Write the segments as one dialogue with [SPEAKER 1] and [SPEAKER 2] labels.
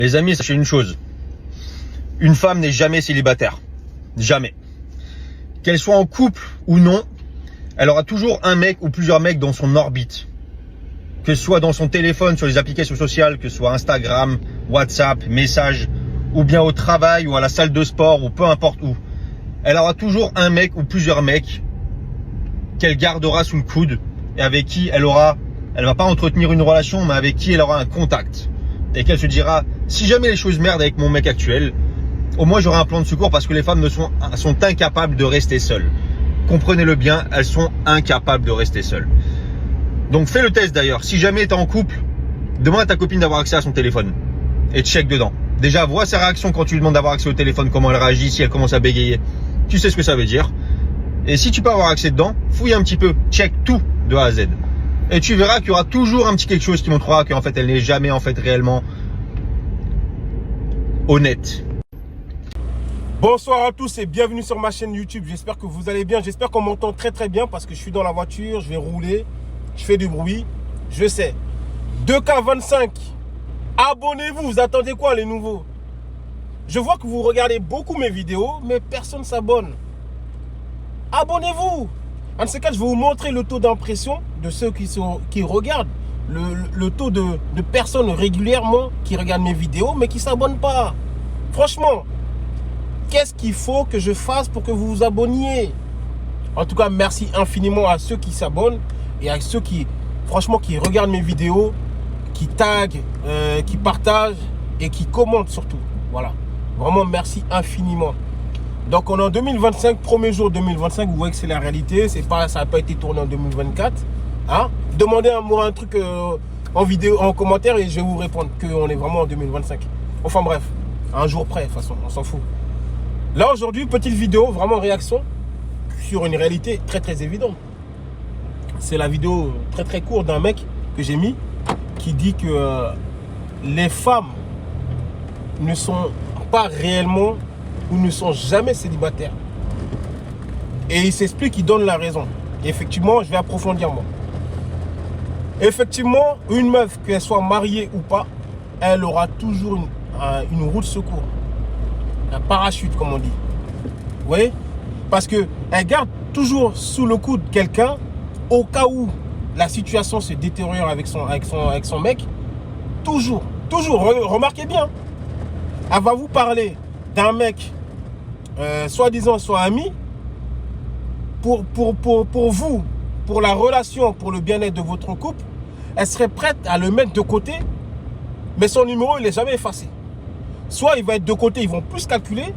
[SPEAKER 1] Les amis, sachez une chose. Une femme n'est jamais célibataire. Jamais. Qu'elle soit en couple ou non, elle aura toujours un mec ou plusieurs mecs dans son orbite. Que ce soit dans son téléphone, sur les applications sociales, que ce soit Instagram, WhatsApp, messages, ou bien au travail, ou à la salle de sport, ou peu importe où. Elle aura toujours un mec ou plusieurs mecs qu'elle gardera sous le coude et avec qui elle va pas entretenir une relation, mais avec qui elle aura un contact. Et qu'elle se dira, si jamais les choses merdent avec mon mec actuel, au moins j'aurai un plan de secours, parce que les femmes sont incapables de rester seules. Comprenez-le bien, elles sont incapables de rester seules. Donc fais le test d'ailleurs. Si jamais tu es en couple, demande à ta copine d'avoir accès à son téléphone et check dedans. Déjà, vois sa réaction quand tu lui demandes d'avoir accès au téléphone, comment elle réagit, si elle commence à bégayer. Tu sais ce que ça veut dire. Et si tu peux avoir accès dedans, fouille un petit peu, check tout de A à Z. Et tu verras qu'il y aura toujours un petit quelque chose qui montrera qu'en fait elle n'est jamais réellement honnête.
[SPEAKER 2] Bonsoir à tous et bienvenue sur ma chaîne YouTube. J'espère que vous allez bien. J'espère qu'on m'entend très bien parce que je suis dans la voiture, je vais rouler, je fais du bruit. Je sais. 2K25. Abonnez-vous. Vous attendez quoi les nouveaux? Je vois que vous regardez beaucoup mes vidéos, mais personne ne s'abonne. Abonnez-vous. En ce cas, je vais vous montrer le taux d'impression de ceux qui regardent. Le taux de personnes régulièrement qui regardent mes vidéos, mais qui ne s'abonnent pas. Franchement, qu'est-ce qu'il faut que je fasse pour que vous vous abonniez? En tout cas, merci infiniment à ceux qui s'abonnent et à ceux qui, franchement, qui regardent mes vidéos, qui taguent, qui partagent et qui commentent surtout. Voilà. Vraiment, merci infiniment. Donc, on est en 2025, premier jour 2025. Vous voyez que c'est la réalité. Ça n'a pas été tourné en 2024. Hein? Demandez-moi un truc en vidéo, en commentaire et je vais vous répondre qu'on est vraiment en 2025. Enfin bref, un jour près, de toute façon, on s'en fout. Là, aujourd'hui, petite vidéo, vraiment réaction sur une réalité très évidente. C'est la vidéo très courte d'un mec que j'ai mis qui dit que les femmes ne sont pas réellement ou ne sont jamais célibataires. Et il s'explique, il donne la raison. Et effectivement, je vais approfondir moi. Effectivement, une meuf, qu'elle soit mariée ou pas, elle aura toujours une roue de secours. Un parachute, comme on dit. Vous voyez? Parce qu'elle garde toujours sous le coude quelqu'un au cas où la situation se détériore avec son mec. Toujours. Remarquez bien. Elle va vous parler d'un mec, soi-disant, soit ami, pour vous, pour la relation, pour le bien-être de votre couple. Elle serait prête à le mettre de côté, mais son numéro, il n'est jamais effacé. Soit il va être de côté, ils vont plus calculer.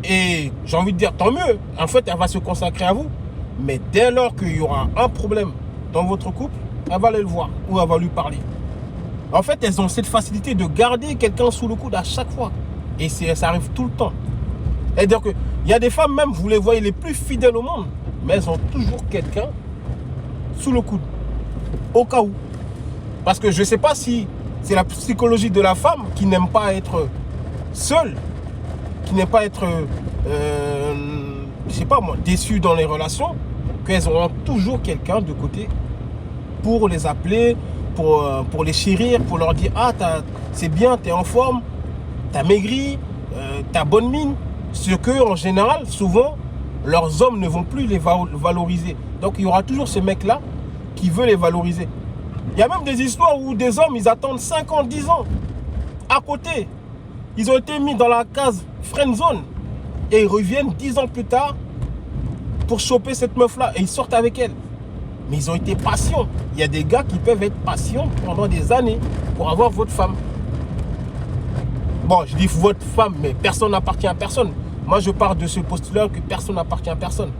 [SPEAKER 2] Et j'ai envie de dire, tant mieux. En fait, elle va se consacrer à vous. Mais dès lors qu'il y aura un problème dans votre couple, elle va aller le voir ou elle va lui parler. En fait, elles ont cette facilité de garder quelqu'un sous le coude à chaque fois. Et ça arrive tout le temps. C'est-à-dire qu'il y a des femmes même, vous les voyez les plus fidèles au monde, mais elles ont toujours quelqu'un sous le coude. Au cas où. Parce que je ne sais pas si c'est la psychologie de la femme qui n'aime pas être seule, qui n'aime pas être, je sais pas moi, déçue dans les relations, qu'elles auront toujours quelqu'un de côté pour les appeler, pour les chérir, pour leur dire « Ah, c'est bien, tu es en forme, tu as maigri, tu as bonne mine ». Ce que, en général, souvent, leurs hommes ne vont plus les valoriser. Donc, il y aura toujours ce mec-là qui veut les valoriser. Il y a même des histoires où des hommes, ils attendent 5 ans, 10 ans. À côté, ils ont été mis dans la case friendzone. Et ils reviennent 10 ans plus tard pour choper cette meuf-là. Et ils sortent avec elle. Mais ils ont été patients. Il y a des gars qui peuvent être patients pendant des années pour avoir votre femme. Bon, je dis votre femme, mais personne n'appartient à personne. Moi, je pars de ce postulat que personne n'appartient à personne.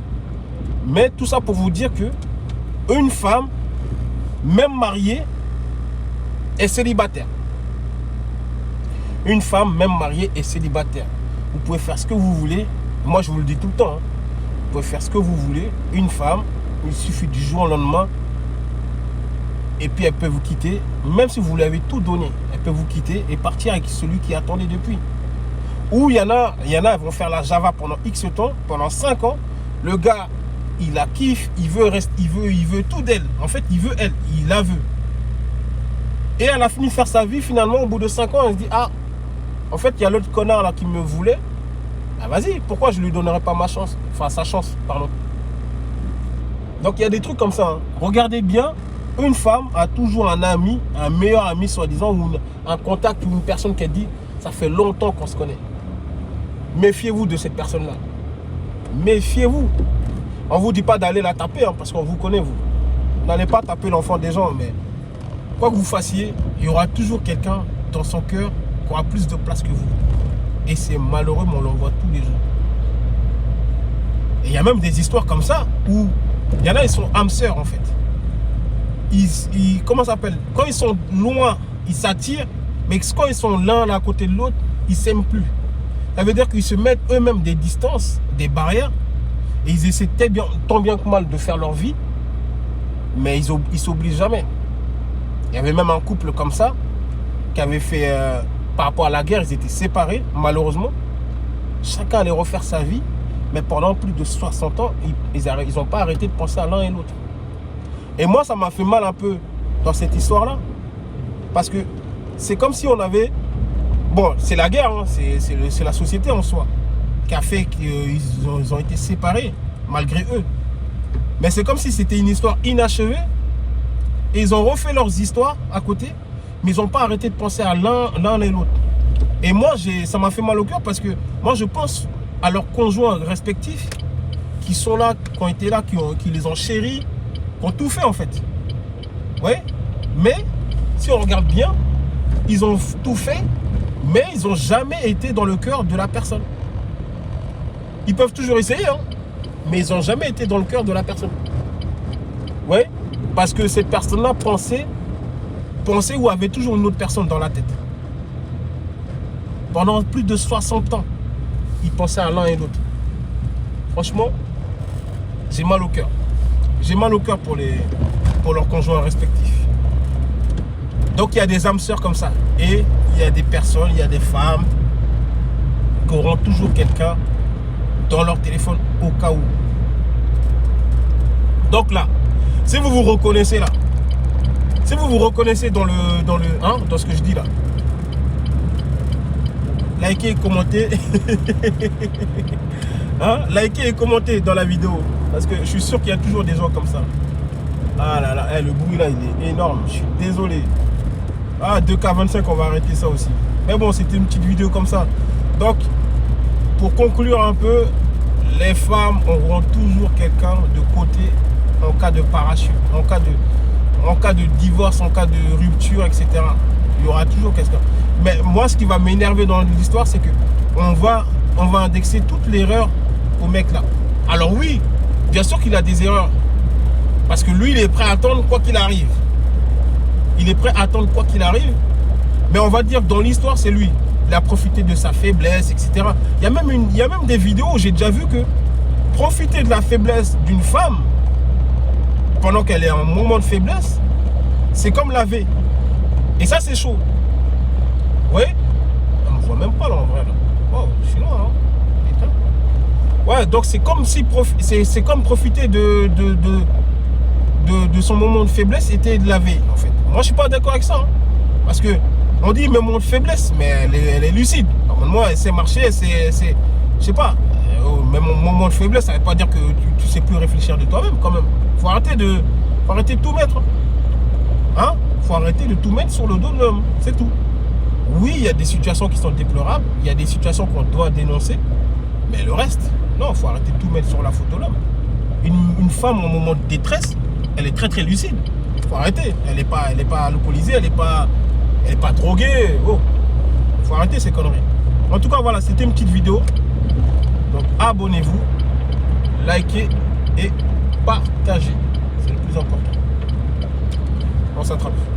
[SPEAKER 2] Mais tout ça pour vous dire que une femme, même mariée, est célibataire. Une femme, même mariée, est célibataire. Vous pouvez faire ce que vous voulez. Moi, je vous le dis tout le temps. Hein. Vous pouvez faire ce que vous voulez. Une femme, il suffit du jour au lendemain. Et puis, elle peut vous quitter. Même si vous lui avez tout donné, elle peut vous quitter et partir avec celui qui attendait depuis. Ou il y en a, elles vont faire la Java pendant X temps, pendant 5 ans. Le gars, il la kiffe, il veut tout d'elle. En fait, il veut elle, il la veut. Et elle a fini de faire sa vie. Finalement, au bout de 5 ans, elle se dit, ah, en fait, il y a l'autre connard là qui me voulait. Ah, vas-y, pourquoi je lui donnerais pas ma chance? Enfin, sa chance, pardon. Donc, il y a des trucs comme ça. Hein. Regardez bien, une femme a toujours un ami, un meilleur ami, soi-disant, ou un contact, ou une personne qui a dit, ça fait longtemps qu'on se connaît. Méfiez-vous de cette personne-là. Méfiez-vous. On ne vous dit pas d'aller la taper, hein, parce qu'on vous connaît, vous. N'allez pas taper l'enfant des gens, mais quoi que vous fassiez, il y aura toujours quelqu'un dans son cœur qui aura plus de place que vous. Et c'est malheureux, mais on l'en voit tous les jours. Et il y a même des histoires comme ça, où il y en a, ils sont âmes sœurs, en fait. Comment ça s'appelle? Quand ils sont loin, ils s'attirent, mais quand ils sont l'un à côté de l'autre, ils ne s'aiment plus. Ça veut dire qu'ils se mettent eux-mêmes des distances, des barrières, et ils essaient tant bien que mal de faire leur vie, mais ils ne s'obligent jamais. Il y avait même un couple comme ça, qui avait fait, par rapport à la guerre, ils étaient séparés, malheureusement. Chacun allait refaire sa vie, mais pendant plus de 60 ans, ils n'ont pas arrêté de penser à l'un et l'autre. Et moi, ça m'a fait mal un peu dans cette histoire-là, parce que c'est comme si on avait... Bon, c'est la guerre, hein, c'est la société en soi qui a fait qu'ils ont été séparés, malgré eux. Mais c'est comme si c'était une histoire inachevée, et ils ont refait leurs histoires à côté, mais ils n'ont pas arrêté de penser à l'un et l'autre. Et moi, ça m'a fait mal au cœur, parce que moi, je pense à leurs conjoints respectifs, qui sont là, qui ont été là, qui les ont chéris, qui ont tout fait en fait. Oui, mais si on regarde bien, ils ont tout fait, mais ils n'ont jamais été dans le cœur de la personne. Ils peuvent toujours essayer, hein, mais ils n'ont jamais été dans le cœur de la personne. Oui, parce que cette personne-là pensait ou avait toujours une autre personne dans la tête. Pendant plus de 60 ans, ils pensaient à l'un et l'autre. Franchement, j'ai mal au cœur. J'ai mal au cœur pour leurs conjoints respectifs. Donc il y a des âmes sœurs comme ça. Et il y a des personnes, il y a des femmes qui auront toujours quelqu'un dans leur téléphone au cas où. Donc là, si vous vous reconnaissez là, si vous vous reconnaissez dans ce que je dis là, likez et commentez. Hein? Likez et commentez dans la vidéo. Parce que je suis sûr qu'il y a toujours des gens comme ça. Ah là là, le bruit là, il est énorme. Je suis désolé. Ah, 2K25, on va arrêter ça aussi. Mais bon, c'était une petite vidéo comme ça. Donc, pour conclure un peu, les femmes auront toujours quelqu'un de côté en cas de parachute, en cas de divorce, en cas de rupture, etc. Il y aura toujours quelqu'un. Mais moi, ce qui va m'énerver dans l'histoire, c'est que on va indexer toute l'erreur au mec là. Alors oui, bien sûr qu'il a des erreurs. Parce que lui, il est prêt à attendre quoi qu'il arrive. Il est prêt à attendre quoi qu'il arrive. Mais on va dire que dans l'histoire, c'est lui. Il a profité de sa faiblesse, etc. Il y a même des vidéos où j'ai déjà vu que profiter de la faiblesse d'une femme pendant qu'elle est en moment de faiblesse, c'est comme laver. Et ça, c'est chaud. Oui, on ne me voit même pas là en vrai. Là. Oh, je suis là. Hein. Putain. Ouais, donc c'est comme si c'est comme profiter de son moment de faiblesse était de laver en fait. Moi, je suis pas d'accord avec ça. Hein. Parce que on dit même moment de faiblesse, mais elle est lucide. Normalement, elle sait marcher, je sais pas. Même moment de faiblesse, ça ne veut pas dire que tu sais plus réfléchir de toi-même quand même. Faut arrêter de tout mettre. Hein? Faut arrêter de tout mettre sur le dos de l'homme. C'est tout. Oui, il y a des situations qui sont déplorables. Il y a des situations qu'on doit dénoncer. Mais le reste, non, faut arrêter de tout mettre sur la faute de l'homme. Une femme en moment de détresse, elle est très très lucide. Faut arrêter. Elle n'est pas alcoolisée, elle n'est pas droguée. Oh, faut arrêter ces conneries. En tout cas, voilà, c'était une petite vidéo. Donc abonnez-vous, likez et partagez. C'est le plus important. On s'attrape.